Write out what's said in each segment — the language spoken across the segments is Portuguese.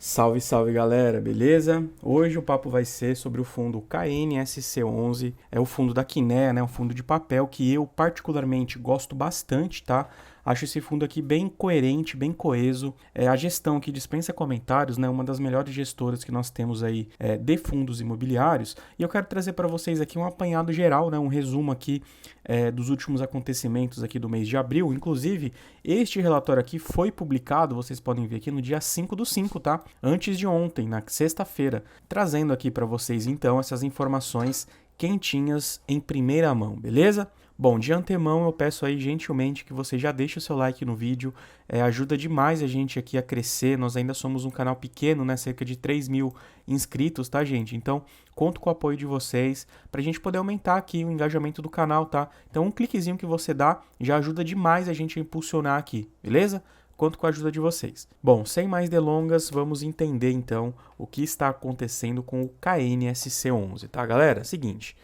Salve, salve galera, beleza? Hoje o papo vai ser sobre o fundo KNSC11, é o fundo da Kinea, né? Um fundo de papel que eu particularmente gosto bastante, tá? Acho esse fundo aqui bem coerente, bem coeso. A gestão que dispensa comentários, né? Uma das melhores gestoras que nós temos aí de fundos imobiliários. E eu quero trazer para vocês aqui um apanhado geral, né? Um resumo aqui dos últimos acontecimentos aqui do mês de abril. Inclusive, este relatório aqui foi publicado, vocês podem ver aqui no dia 5/5, tá? Antes de ontem, na sexta-feira, trazendo aqui para vocês então essas informações quentinhas em primeira mão, beleza? Bom, de antemão eu peço aí gentilmente que você já deixe o seu like no vídeo, ajuda demais a gente aqui a crescer, nós ainda somos um canal pequeno, né, cerca de 3.000 inscritos, tá gente? Então, conto com o apoio de vocês para a gente poder aumentar aqui o engajamento do canal, tá? Então, um cliquezinho que você dá já ajuda demais a gente a impulsionar aqui, beleza? Conto com a ajuda de vocês. Bom, sem mais delongas, vamos entender então o que está acontecendo com o KNSC11, tá galera? Seguinte,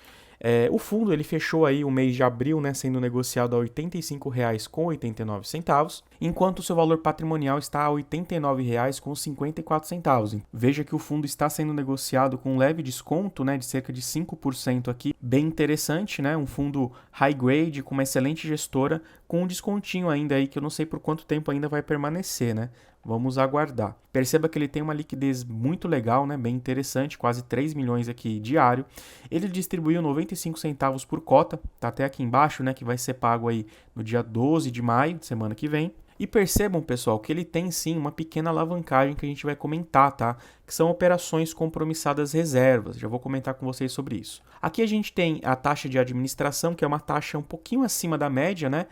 o fundo ele fechou aí o mês de abril, né, sendo negociado a R$ 85,89, enquanto o seu valor patrimonial está a R$ 89,54. Veja que o fundo está sendo negociado com um leve desconto, né, de cerca de 5% aqui, bem interessante, né, um fundo high grade com uma excelente gestora, com um descontinho ainda aí que eu não sei por quanto tempo ainda vai permanecer, né? Vamos aguardar. Perceba que ele tem uma liquidez muito legal, né? Bem interessante, quase 3 milhões aqui diário. Ele distribuiu 95 centavos por cota, tá até aqui embaixo, né? Que vai ser pago aí no dia 12 de maio, semana que vem. E percebam, pessoal, que ele tem sim uma pequena alavancagem que a gente vai comentar, tá? Que são operações compromissadas reservas. Já vou comentar com vocês sobre isso. Aqui a gente tem a taxa de administração, que é uma taxa um pouquinho acima da média, né?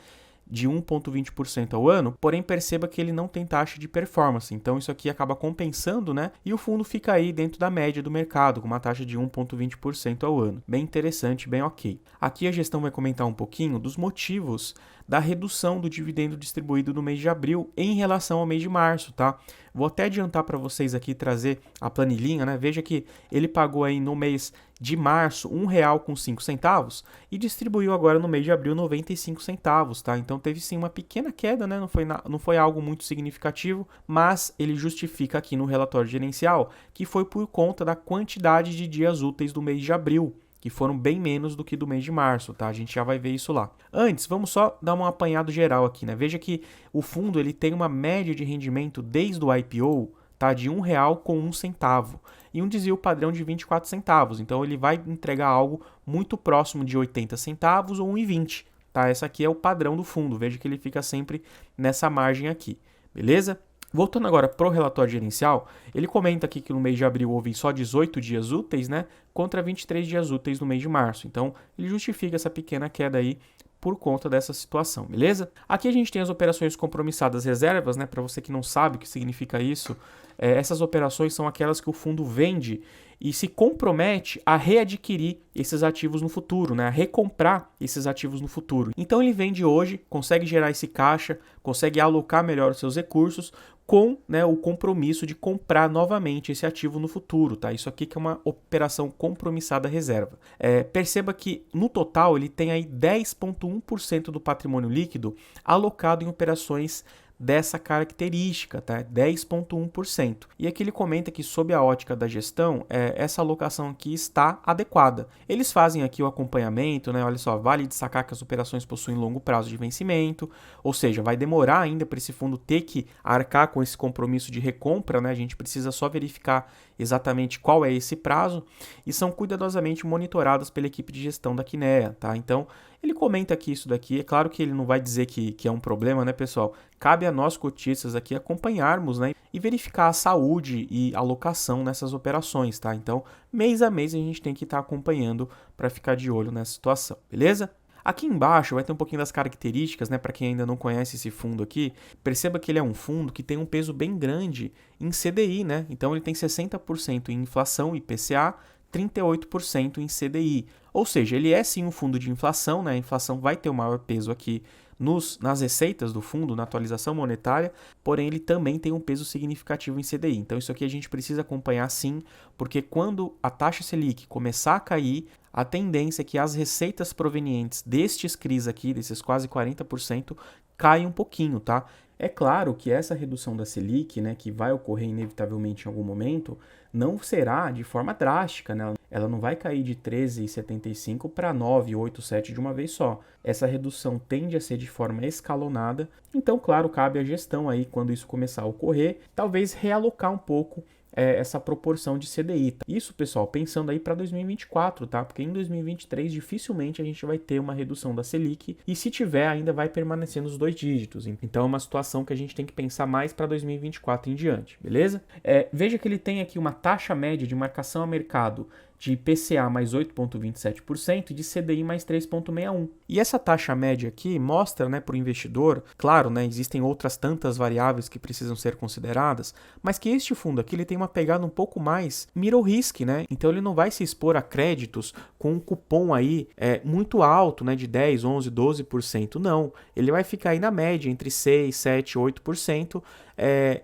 De 1,20% ao ano, porém perceba que ele não tem taxa de performance, então isso aqui acaba compensando, né? E o fundo fica aí dentro da média do mercado, com uma taxa de 1,20% ao ano. Bem interessante, bem ok. Aqui a gestão vai comentar um pouquinho dos motivos da redução do dividendo distribuído no mês de abril em relação ao mês de março, tá? Vou até adiantar para vocês aqui trazer a planilhinha, né? Veja que ele pagou aí no mês de março R$ 1,05 e distribuiu agora no mês de abril 95 centavos, tá? Então teve sim uma pequena queda, né? Não foi algo muito significativo, mas ele justifica aqui no relatório gerencial que foi por conta da quantidade de dias úteis do mês de abril, que foram bem menos do que do mês de março, tá? A gente já vai ver isso lá. Antes, vamos só dar um apanhado geral aqui, né? Veja que o fundo ele tem uma média de rendimento desde o IPO, tá? De R$ 1,01 e um desvio padrão de 24 centavos. Então ele vai entregar algo muito próximo de 80 centavos ou 1,20, tá? Essa aqui é o padrão do fundo. Veja que ele fica sempre nessa margem aqui, beleza? Voltando agora para o relatório gerencial, ele comenta aqui que no mês de abril houve só 18 dias úteis, né, contra 23 dias úteis no mês de março. Então, ele justifica essa pequena queda aí por conta dessa situação, beleza? Aqui a gente tem as operações compromissadas reservas, né, para você que não sabe o que significa isso, essas operações são aquelas que o fundo vende e se compromete a readquirir esses ativos no futuro, né? A recomprar esses ativos no futuro. Então ele vende hoje, consegue gerar esse caixa, consegue alocar melhor os seus recursos com, né, o compromisso de comprar novamente esse ativo no futuro, tá? Isso aqui que é uma operação compromissada reserva. Perceba que no total ele tem aí 10,1% do patrimônio líquido alocado em operações dessa característica, tá? 10,1%. E aqui ele comenta que, sob a ótica da gestão, essa alocação aqui está adequada. Eles fazem aqui o acompanhamento, né? Olha só, vale destacar que as operações possuem longo prazo de vencimento, ou seja, vai demorar ainda para esse fundo ter que arcar com esse compromisso de recompra, né? A gente precisa só verificar exatamente qual é esse prazo e são cuidadosamente monitoradas pela equipe de gestão da Kinea, tá? Então, ele comenta aqui isso daqui, é claro que ele não vai dizer que é um problema, né, pessoal? Cabe a nós cotistas aqui acompanharmos, né, e verificar a saúde e alocação nessas operações, tá? Então, mês a mês a gente tem que estar acompanhando para ficar de olho nessa situação, beleza? Aqui embaixo vai ter um pouquinho das características, né, para quem ainda não conhece esse fundo aqui. Perceba que ele é um fundo que tem um peso bem grande em CDI, né? Então ele tem 60% em inflação IPCA, 38% em CDI. Ou seja, ele é sim um fundo de inflação, né? A inflação vai ter o maior peso aqui nas receitas do fundo, na atualização monetária, porém ele também tem um peso significativo em CDI. Então isso aqui a gente precisa acompanhar sim, porque quando a taxa Selic começar a cair, a tendência é que as receitas provenientes destes CRIs aqui, desses quase 40%, caiam um pouquinho, tá? É claro que essa redução da Selic, né, que vai ocorrer inevitavelmente em algum momento, não será de forma drástica, né? Ela não vai cair de 13,75 para 9,87 de uma vez só. Essa redução tende a ser de forma escalonada, então, claro, cabe à gestão aí, quando isso começar a ocorrer, talvez realocar um pouco essa proporção de CDI. Tá? Isso, pessoal, pensando aí para 2024, tá? Porque em 2023 dificilmente a gente vai ter uma redução da Selic e se tiver ainda vai permanecer nos 2 dígitos. Então é uma situação que a gente tem que pensar mais para 2024 em diante, beleza? Veja que ele tem aqui uma taxa média de marcação a mercado de IPCA mais 8,27% e de CDI mais 3,61%. E essa taxa média aqui mostra, né, para o investidor, claro, né, existem outras tantas variáveis que precisam ser consideradas, mas que este fundo aqui ele tem uma pegada um pouco mais middle risk, né? Então ele não vai se expor a créditos com um cupom aí muito alto, né, de 10, 11, 12%, não. Ele vai ficar aí na média entre 6, 7, 8%.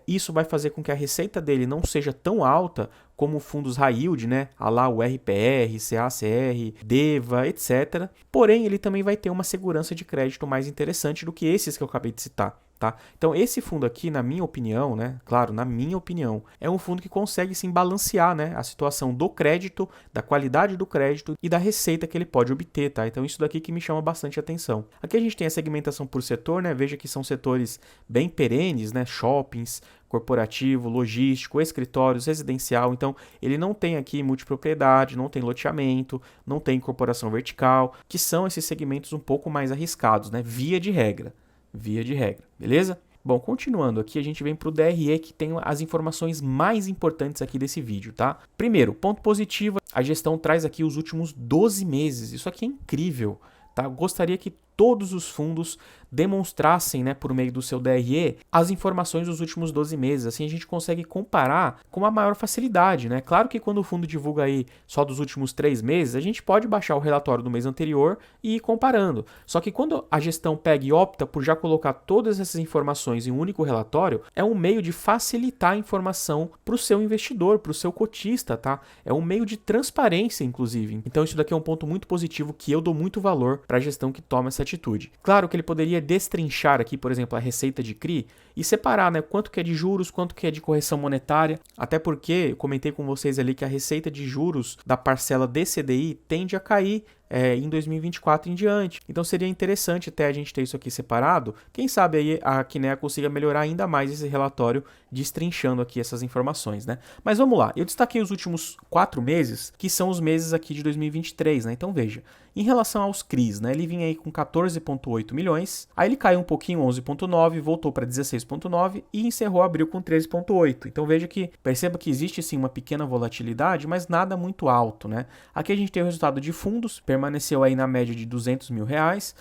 Isso vai fazer com que a receita dele não seja tão alta como fundos high yield, né? A lá o RPR, CACR, DEVA, etc. Porém, ele também vai ter uma segurança de crédito mais interessante do que esses que eu acabei de citar. Tá? Então esse fundo aqui, na minha opinião, né? Claro, na minha opinião, é um fundo que consegue sim balancear, né, a situação do crédito, da qualidade do crédito e da receita que ele pode obter, tá? Então isso daqui que me chama bastante atenção. Aqui a gente tem a segmentação por setor, né? Veja que são setores bem perenes, né? Shoppings, corporativo, logístico, escritórios, residencial. Então, ele não tem aqui multipropriedade, não tem loteamento, não tem incorporação vertical, que são esses segmentos um pouco mais arriscados, né? Via de regra, beleza? Bom, continuando aqui, a gente vem para o DRE, que tem as informações mais importantes aqui desse vídeo, tá? Primeiro, ponto positivo, a gestão traz aqui os últimos 12 meses. Isso aqui é incrível, tá? Eu gostaria que todos os fundos demonstrassem, né, por meio do seu DRE, as informações dos últimos 12 meses. Assim a gente consegue comparar com uma maior facilidade, né? Claro que quando o fundo divulga aí só dos últimos 3 meses, a gente pode baixar o relatório do mês anterior e ir comparando. Só que quando a gestão pega e opta por já colocar todas essas informações em um único relatório, é um meio de facilitar a informação para o seu investidor, para o seu cotista, tá? É um meio de transparência, inclusive. Então isso daqui é um ponto muito positivo que eu dou muito valor para a gestão que toma essa atitude. Claro que ele poderia destrinchar aqui, por exemplo, a receita de CRI e separar, né, quanto que é de juros, quanto que é de correção monetária, até porque eu comentei com vocês ali que a receita de juros da parcela DCDI tende a cair em 2024 em diante. Então seria interessante até a gente ter isso aqui separado. Quem sabe aí a Kinea consiga melhorar ainda mais esse relatório, destrinchando aqui essas informações, né? Mas vamos lá, eu destaquei os últimos 4 meses, que são os meses aqui de 2023, né? Então veja, em relação aos CRIs, né? Ele vinha aí com 14,8 milhões, aí ele caiu um pouquinho, 11,9, voltou para 16,9 e encerrou abril com 13,8. Então veja que, perceba que existe sim uma pequena volatilidade, mas nada muito alto, né? Aqui a gente tem o resultado de fundos, permaneceu aí na média de R$200 mil.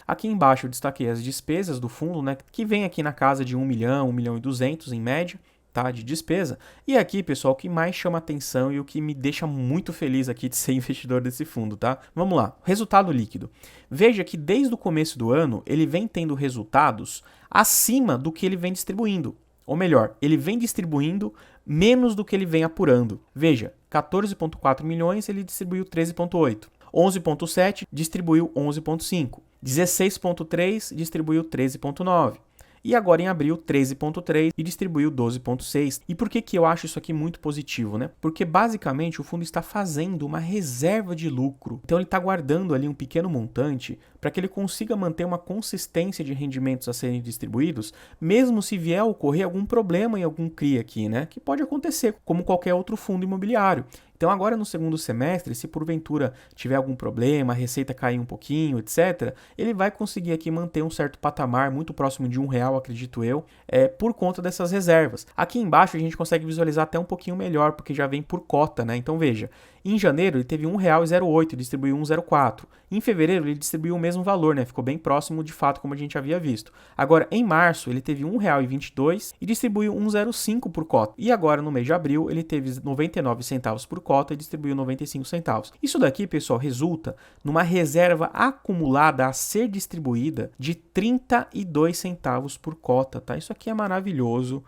Aqui embaixo eu destaquei as despesas do fundo, né? Que vem aqui na casa de 1 milhão, 1 milhão e 200 em média. Tá, de despesa. E aqui, pessoal, o que mais chama atenção e o que me deixa muito feliz aqui de ser investidor desse fundo, tá? Vamos lá, resultado líquido. Veja que desde o começo do ano ele vem tendo resultados acima do que ele vem distribuindo. Ou melhor, ele vem distribuindo menos do que ele vem apurando. Veja, 14,4 milhões ele distribuiu 13,8. 11,7 distribuiu 11,5. 16,3 distribuiu 13,9. E agora em abril 13,3 e distribuiu 12,6. E por que eu acho isso aqui muito positivo, né? Porque basicamente o fundo está fazendo uma reserva de lucro. Então ele está guardando ali um pequeno montante para que ele consiga manter uma consistência de rendimentos a serem distribuídos, mesmo se vier a ocorrer algum problema em algum CRI aqui, né? Que pode acontecer, como qualquer outro fundo imobiliário. Então agora no segundo semestre, se porventura tiver algum problema, a receita cair um pouquinho, etc., ele vai conseguir aqui manter um certo patamar muito próximo de R$1, acredito eu, por conta dessas reservas. Aqui embaixo a gente consegue visualizar até um pouquinho melhor, porque já vem por cota, né? Então veja, em janeiro ele teve R$1,08 e distribuiu 1,04. Em fevereiro ele distribuiu o mesmo valor, né? Ficou bem próximo de fato, como a gente havia visto. Agora em março ele teve R$1,22 e distribuiu 1,05 por cota. E agora no mês de abril ele teve 99 centavos por cota e distribuiu 95 centavos. Isso daqui, pessoal, resulta numa reserva acumulada a ser distribuída de 32 centavos por cota, tá? Isso aqui é maravilhoso.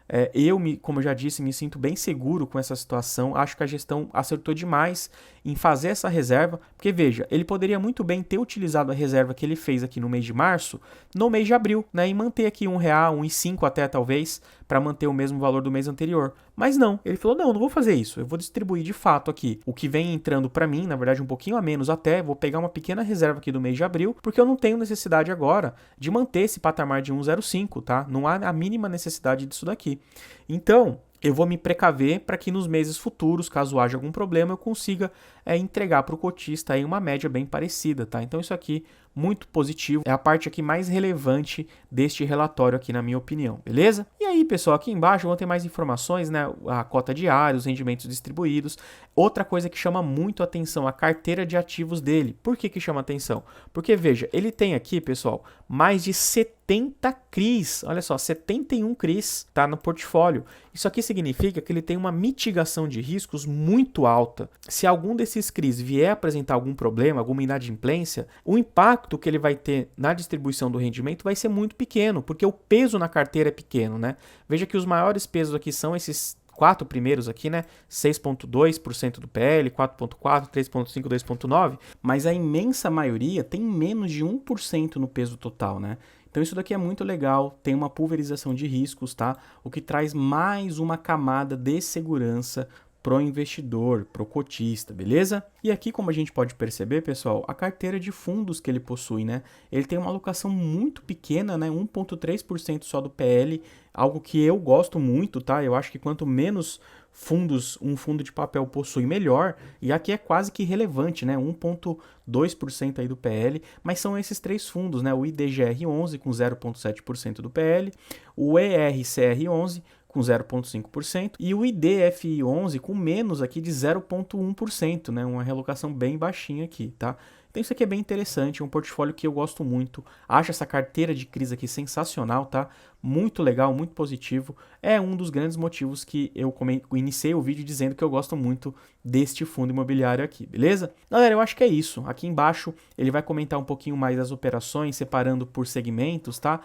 Como eu já disse, me sinto bem seguro com essa situação. Acho que a gestão acertou demais talvez, em fazer essa reserva, porque veja, ele poderia muito bem ter utilizado a reserva que ele fez aqui no mês de março, no mês de abril, né, e manter aqui R$1, R$1,05 até talvez, para manter o mesmo valor do mês anterior. Mas não, ele falou, não vou fazer isso, eu vou distribuir de fato aqui o que vem entrando para mim, na verdade um pouquinho a menos até, vou pegar uma pequena reserva aqui do mês de abril, porque eu não tenho necessidade agora de manter esse patamar de 1,05, tá? Não há a mínima necessidade disso daqui. Então, eu vou me precaver para que nos meses futuros, caso haja algum problema, eu consiga entregar para o cotista aí uma média bem parecida, tá? Então isso aqui, muito positivo, é a parte aqui mais relevante deste relatório aqui, na minha opinião, beleza? E aí, pessoal, aqui embaixo vão ter mais informações, né? A cota diária, os rendimentos distribuídos. Outra coisa que chama muito a atenção, a carteira de ativos dele. Por que chama atenção? Porque, veja, ele tem aqui, pessoal, mais de 70 CRIs, olha só, 71 CRIs, tá, no portfólio. Isso aqui significa que ele tem uma mitigação de riscos muito alta. Se algum desses CRIs vier apresentar algum problema, alguma inadimplência, o impacto que ele vai ter na distribuição do rendimento vai ser muito pequeno, porque o peso na carteira é pequeno, né? Veja que os maiores pesos aqui são esses 4 primeiros aqui, né? 6,2% do PL, 4,4%, 3,5%, 2,9%, mas a imensa maioria tem menos de 1% no peso total, né? Então isso daqui é muito legal, tem uma pulverização de riscos, tá? O que traz mais uma camada de segurança pro investidor, pro cotista, beleza? E aqui, como a gente pode perceber, pessoal, a carteira de fundos que ele possui, né? Ele tem uma alocação muito pequena, né? 1,3% só do PL, algo que eu gosto muito, tá? Eu acho que quanto menos fundos um fundo de papel possui, melhor. E aqui é quase que relevante, né? 1,2% aí do PL, mas são esses 3 fundos, né? O IDGR11 com 0,7% do PL, o ERCR11 com 0,5% e o IDFI11 com menos aqui de 0,1%, né? Uma realocação bem baixinha aqui, tá? Então isso aqui é bem interessante, é um portfólio que eu gosto muito, acho essa carteira de CRIs aqui sensacional, tá? Muito legal, muito positivo, é um dos grandes motivos que eu iniciei o vídeo dizendo que eu gosto muito deste fundo imobiliário aqui, beleza? Galera, eu acho que é isso, aqui embaixo ele vai comentar um pouquinho mais das operações, separando por segmentos, tá?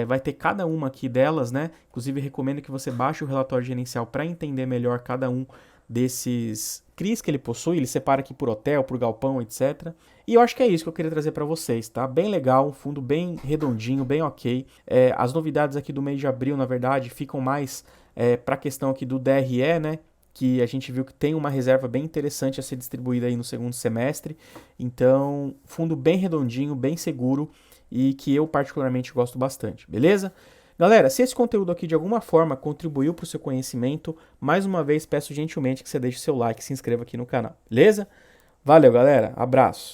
Vai ter cada uma aqui delas, né? Inclusive recomendo que você baixe o relatório gerencial para entender melhor cada um desses CRIs que ele possui, ele separa aqui por hotel, por galpão, etc. E eu acho que é isso que eu queria trazer para vocês, tá? Bem legal, um fundo bem redondinho, bem ok. As novidades aqui do mês de abril, na verdade, ficam mais para a questão aqui do DRE, né? Que a gente viu que tem uma reserva bem interessante a ser distribuída aí no segundo semestre. Então, fundo bem redondinho, bem seguro e que eu particularmente gosto bastante, beleza? Galera, se esse conteúdo aqui de alguma forma contribuiu para o seu conhecimento, mais uma vez peço gentilmente que você deixe seu like e se inscreva aqui no canal, beleza? Valeu, galera. Abraço.